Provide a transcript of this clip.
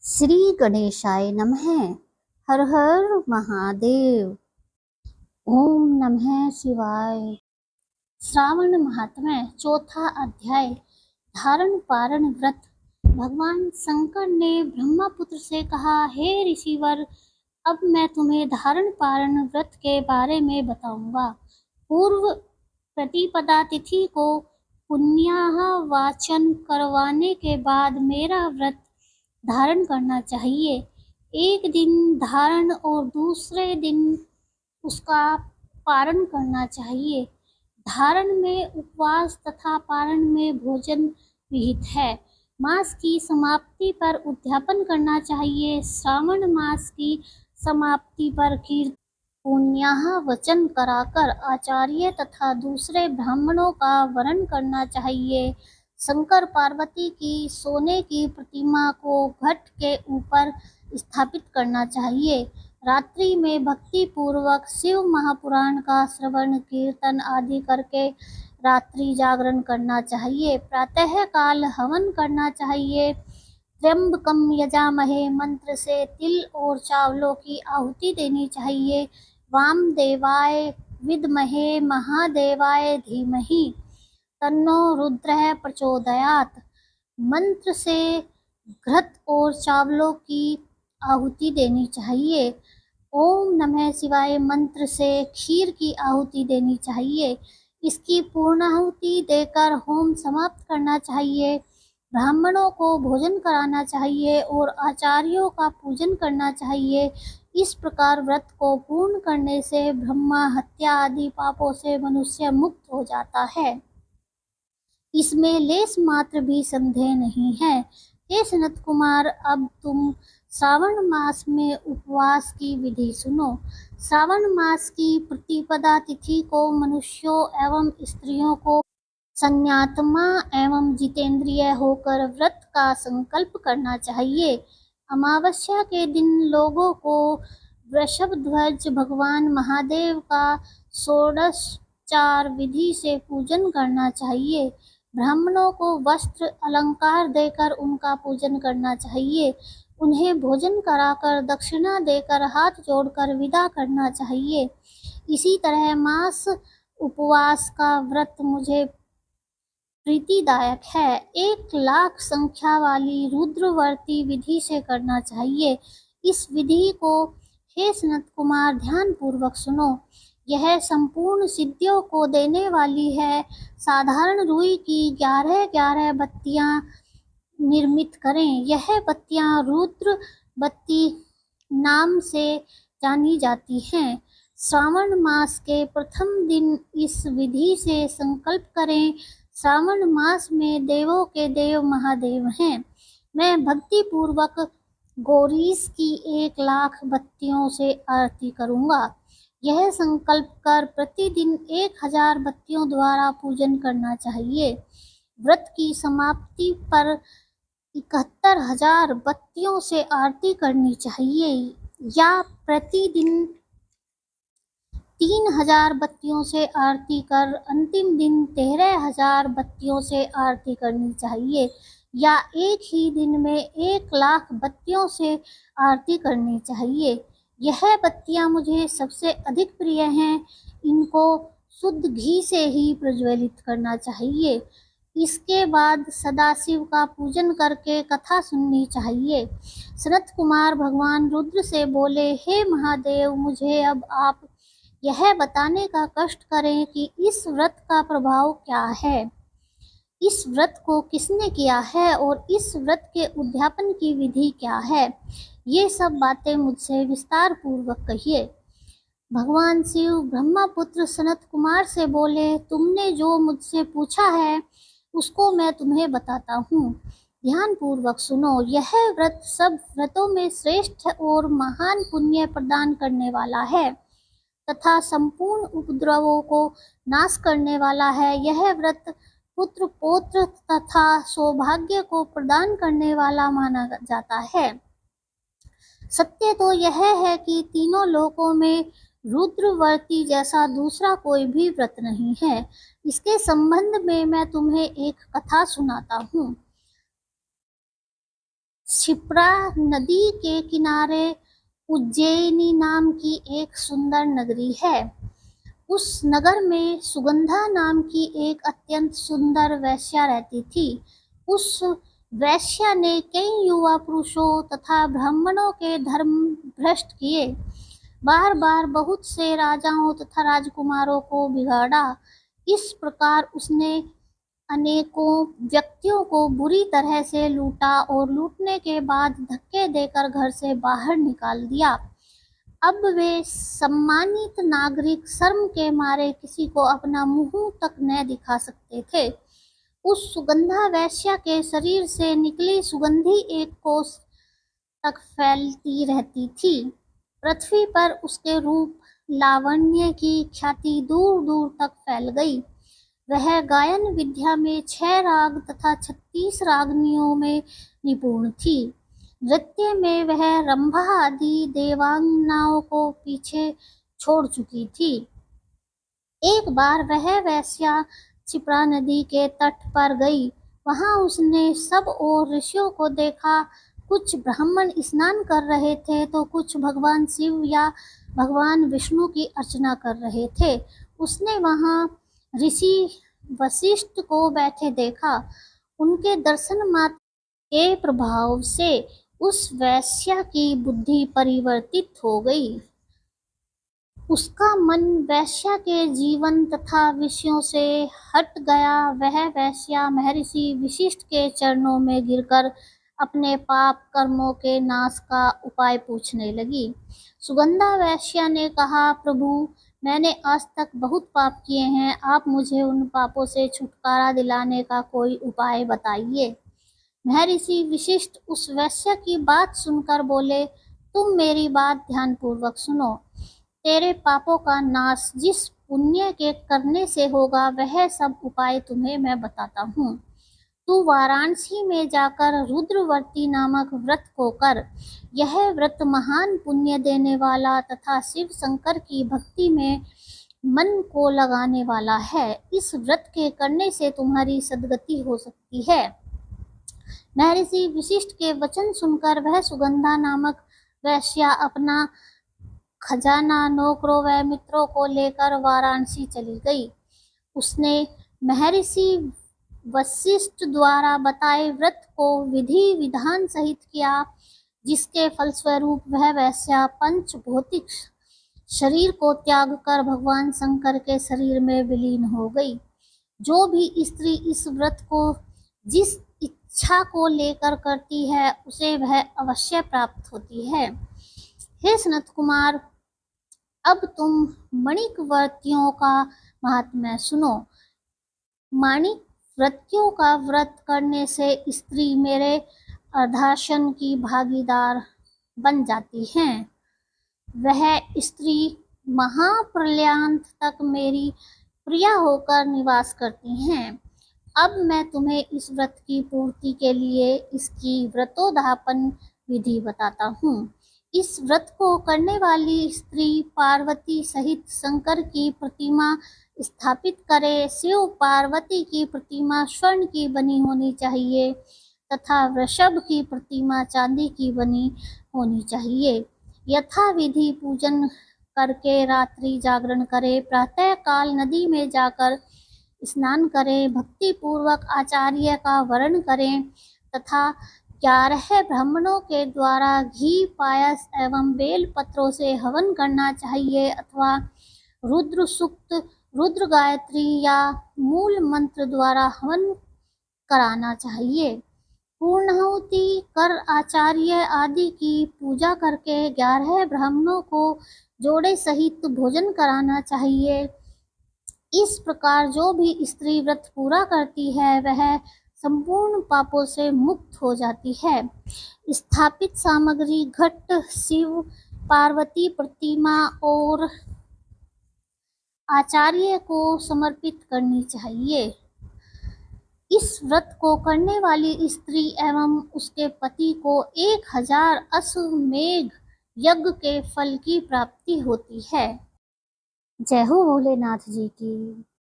श्री गणेशाय नमः। हर हर महादेव। ओम नमः शिवाय। श्रावण महात्म्य चौथा अध्याय। धारण पारण व्रत। भगवान शंकर ने ब्रह्मपुत्र से कहा, हे ऋषिवर, अब मैं तुम्हें धारण पारण व्रत के बारे में बताऊंगा। पूर्व प्रतिपदा तिथि को पुण्याह वाचन करवाने के बाद मेरा व्रत धारण करना चाहिए। एक दिन धारण और दूसरे दिन उसका पारण करना चाहिए। धारण में उपवास तथा पारण में भोजन विहित है। मास की समाप्ति पर उद्यापन करना चाहिए। श्रावण मास की समाप्ति पर कीर्तन पुण्याह वचन कराकर आचार्य तथा दूसरे ब्राह्मणों का वरण करना चाहिए। शंकर पार्वती की सोने की प्रतिमा को घट के ऊपर स्थापित करना चाहिए। रात्रि में भक्ति पूर्वक शिव महापुराण का श्रवण कीर्तन आदि करके रात्रि जागरण करना चाहिए। प्रातः काल हवन करना चाहिए। त्र्यंबकम यजामहे मंत्र से तिल और चावलों की आहुति देनी चाहिए। वामदेवाय विद्महे महादेवाय धीमहि तन्नो रुद्रः प्रचोदयात् मंत्र से घृत और चावलों की आहुति देनी चाहिए। ओम नमः शिवाय मंत्र से खीर की आहुति देनी चाहिए। इसकी पूर्णाहुति देकर होम समाप्त करना चाहिए। ब्राह्मणों को भोजन कराना चाहिए और आचार्यों का पूजन करना चाहिए। इस प्रकार व्रत को पूर्ण करने से ब्रह्मा हत्या आदि पापों से मनुष्य मुक्त हो जाता है। इसमें लेस मात्र भी संदेह नहीं है। हे सनत कुमार, अब तुम श्रावण मास में उपवास की विधि सुनो। श्रावण मास की प्रतिपदा तिथि को मनुष्यों एवं स्त्रियों को संन्यात्मा एवं जितेंद्रिय होकर व्रत का संकल्प करना चाहिए। अमावस्या के दिन लोगों को वृषभध्वज भगवान महादेव का षोडशोपचार विधि से पूजन करना चाहिए। ब्राह्मणों को वस्त्र अलंकार देकर उनका पूजन करना चाहिए। उन्हें भोजन कराकर दक्षिणा देकर हाथ जोड़कर विदा करना चाहिए। इसी तरह मास उपवास का व्रत मुझे प्रीतिदायक है। 1,00,000 संख्या वाली रुद्रवर्ती विधि से करना चाहिए। इस विधि को हे सनत कुमार ध्यान पूर्वक सुनो। यह संपूर्ण सिद्धियों को देने वाली है। साधारण रुई की 11 बत्तियां निर्मित करें। यह बत्तियां रुद्र बत्ती नाम से जानी जाती हैं। श्रावण मास के प्रथम दिन इस विधि से संकल्प करें। श्रावण मास में देवों के देव महादेव हैं। मैं भक्ति पूर्वक गौरीश की 1,00,000 बत्तियों से आरती करूंगा। यह संकल्प कर प्रतिदिन 1,000 बत्तियों द्वारा पूजन करना चाहिए। व्रत की समाप्ति पर 71,000 बत्तियों से आरती करनी चाहिए या प्रतिदिन 3,000 बत्तियों से आरती कर अंतिम दिन 13,000 बत्तियों से आरती करनी चाहिए या एक ही दिन में 1,00,000 बत्तियों से आरती करनी चाहिए। यह बत्तियां मुझे सबसे अधिक प्रिय हैं। इनको शुद्ध घी से ही प्रज्वलित करना चाहिए। इसके बाद सदाशिव का पूजन करके कथा सुननी चाहिए। सनत कुमार भगवान रुद्र से बोले, हे महादेव, मुझे अब आप यह बताने का कष्ट करें कि इस व्रत का प्रभाव क्या है। इस व्रत को किसने किया है और इस व्रत के उद्यापन की विधि क्या है। ये सब बातें मुझसे विस्तार पूर्वक कहिए। भगवान शिव ब्रह्मपुत्र सनत कुमार से बोले, तुमने जो मुझसे पूछा है उसको मैं तुम्हें बताता हूँ। ध्यान पूर्वक सुनो। यह व्रत सब व्रतों में श्रेष्ठ और महान पुण्य प्रदान करने वाला है तथा संपूर्ण उपद्रवों को नाश करने वाला है। यह व्रत पुत्र पौत्र तथा सौभाग्य को प्रदान करने वाला माना जाता है। सत्य तो यह है कि तीनों लोकों में रुद्रवर्ती जैसा दूसरा कोई भी व्रत नहीं है। इसके संबंध में मैं तुम्हें एक कथा सुनाता हूँ। क्षिप्रा नदी के किनारे उज्जैनी नाम की एक सुंदर नगरी है। उस नगर में सुगंधा नाम की एक अत्यंत सुंदर वेश्या रहती थी। उस वेश्या ने कई युवा पुरुषों तथा ब्राह्मणों के धर्म भ्रष्ट किए, बार बार बहुत से राजाओं तथा राजकुमारों को बिगाड़ा। इस प्रकार उसने अनेकों व्यक्तियों को बुरी तरह से लूटा और लूटने के बाद धक्के देकर घर से बाहर निकाल दिया। अब वे सम्मानित नागरिक शर्म के मारे किसी को अपना मुंह तक न दिखा सकते थे। उस सुगंधा वेश्या के शरीर से निकली सुगंधी एक कोस तक फैलती रहती थी। पृथ्वी पर उसके रूप लावण्य की ख्याति दूर दूर तक फैल गई। वह गायन विद्या में 6 राग तथा 36 रागनियों में निपुण थी। नृत्य में वह रंभा आदि देवांगनाओं को पीछे छोड़ चुकी थी। एक बार वह वेश्या क्षिप्रा नदी के तट पर गई। वहां उसने सब और ऋषियों को देखा। कुछ ब्राह्मण स्नान कर रहे थे तो कुछ भगवान शिव या भगवान विष्णु की अर्चना कर रहे थे। उसने वहां ऋषि वशिष्ठ को बैठे देखा। उनके दर्शन मात्र के प्रभाव से उस वेश्या की बुद्धि परिवर्तित हो गई। उसका मन वेश्या के जीवन तथा विषयों से हट गया। वह वेश्या महर्षि वशिष्ठ के चरणों में गिरकर अपने पाप कर्मों के नाश का उपाय पूछने लगी। सुगंधा वेश्या ने कहा, प्रभु, मैंने आज तक बहुत पाप किए हैं। आप मुझे उन पापों से छुटकारा दिलाने का कोई उपाय बताइए। महर्षि वशिष्ठ उस वेश्या की बात सुनकर बोले, तुम मेरी बात ध्यानपूर्वक सुनो। तेरे पापों का नाश जिस पुण्य के करने से होगा, वह सब उपाय तुम्हें मैं बताता हूँ। तू वाराणसी में जाकर रुद्रवर्ती नामक व्रत को कर। यह व्रत महान पुण्य देने वाला तथा शिव शंकर की भक्ति में मन को लगाने वाला है। इस व्रत के करने से तुम्हारी सद्गति हो सकती है। महर्षि वशिष्ठ के वचन सुनकर वह सुगंधा नामक वेश्या अपना खजाना, नौकरों व मित्रों को लेकर वाराणसी चली गई। उसने महर्षि वशिष्ठ द्वारा बताए व्रत को विधि विधान सहित किया, जिसके फलस्वरूप वह वेश्या पंच भौतिक शरीर को त्याग कर भगवान शंकर के शरीर में विलीन हो गई। जो भी स्त्री इस व्रत को जिस इच्छा को लेकर करती है, उसे वह अवश्य प्राप्त होती है। हे सनत कुमार, अब तुम मणिक व्रतियों का महात्म्य सुनो। माणिक व्रतियों का व्रत करने से स्त्री मेरे अर्धासन की भागीदार बन जाती हैं। वह स्त्री महाप्रलयांत तक मेरी प्रिया होकर निवास करती हैं। अब मैं तुम्हें इस व्रत की पूर्ति के लिए इसकी व्रतोद्यापन विधि बताता हूँ। इस व्रत को करने वाली स्त्री पार्वती सहित शंकर की प्रतिमा स्थापित करे। शिव पार्वती की प्रतिमा स्वर्ण की बनी होनी चाहिए तथा वृषभ की प्रतिमा चांदी की बनी होनी चाहिए। यथा विधि पूजन करके रात्रि जागरण करे। प्रातः काल नदी में जाकर स्नान करें। भक्ति पूर्वक आचार्य का वरण करें तथा 11 ब्राह्मणों के द्वारा घी, पायस एवं बेल पत्रों से हवन करना चाहिए अथवा रुद्र सूक्त, रुद्र गायत्री या मूल मंत्र द्वारा हवन कराना चाहिए। पूर्णाहुति कर आचार्य आदि की पूजा करके 11 ब्राह्मणों को जोड़े सहित भोजन कराना चाहिए। इस प्रकार जो भी स्त्री व्रत पूरा करती है, वह संपूर्ण पापों से मुक्त हो जाती है। स्थापित सामग्री घट, शिव पार्वती प्रतिमा और आचार्य को समर्पित करनी चाहिए। इस व्रत को करने वाली स्त्री एवं उसके पति को 1000 अश्वमेध यज्ञ के फल की प्राप्ति होती है। जय हो भोलेनाथ जी की।